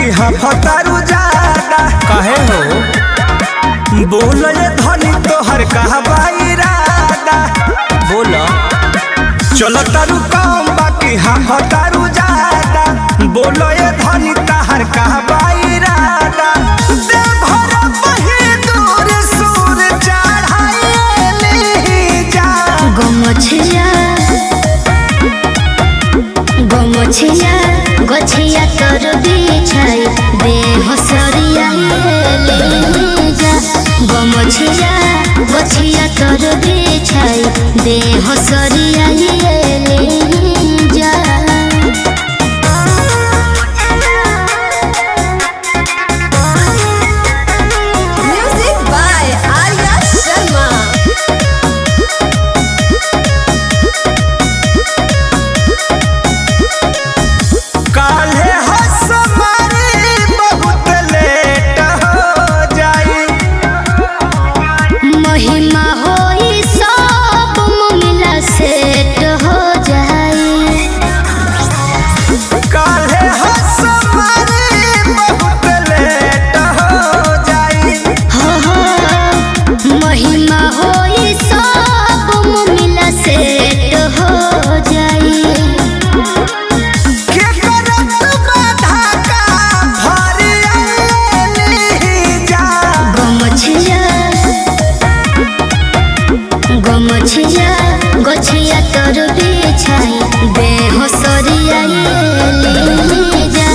बाकी हफतारू ज्यादा काहे हो बोलो ये धनी तोहर कहबा इरादा बोला चलो तारू कम बाकी हफतारू ज्यादा बोलो ये धनी तोहर कहबा इरादा देवघर बही दूर सूर चढ़ाइले जा गमछिया गछिया तोर बिछाई देह सरिया जा गछिया तोर बिछाई देह सरिया जा Music by Arya Sharma. काल्हे हसमारी बहुत लेट हो जाई महिमा होई सब मिला सेट हो जाई काल्हे हसमारी बहुत लेट हो जाई हो महिमा होई सब मिला सेट हो जाई के करत बाधा का भरियाली जा गछिया तोर बिछाई देह सरिया जा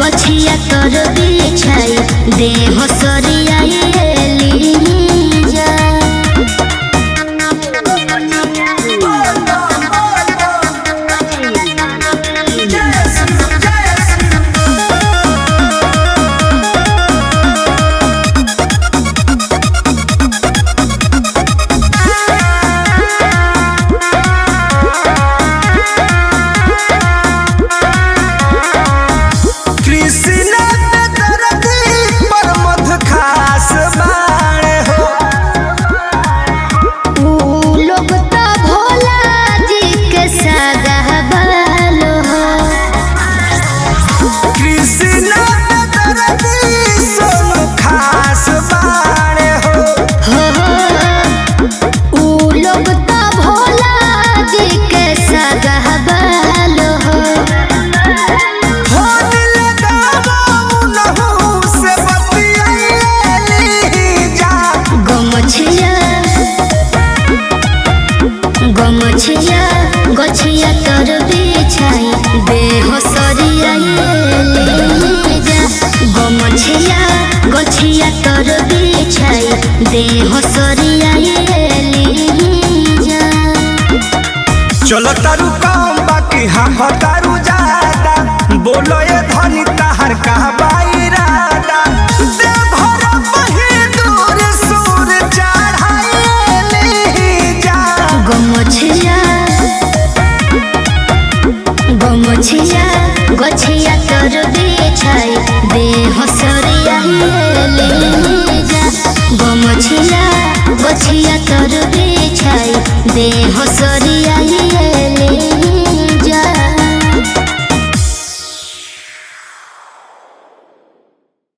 गछिया तोर बिछाई देह सरिया जा कृष्ण पे दर्दी पर मध खास बाण हो ऊ लोग तो भोला जी के सगा बालो कृष्ण पे दर्दी सोनू खास बाण हो ऊ लोग तो भोला जी के सगा बालो हो दिल दामो नहु से बतियाली जा गछिया तोर बिछाई देह सरिया जा गछिया तोर बिछाई देह सरिया जा चलो तारू कम बाकी हफतारू ज्यादा बोलो ये धनी तहर कहबा इरादा देवघर बही दूर सूर चढ़ाइले जा गछिया तोर बिछाई देह सरिया जा गछिया तोर बिछाई देह सरिया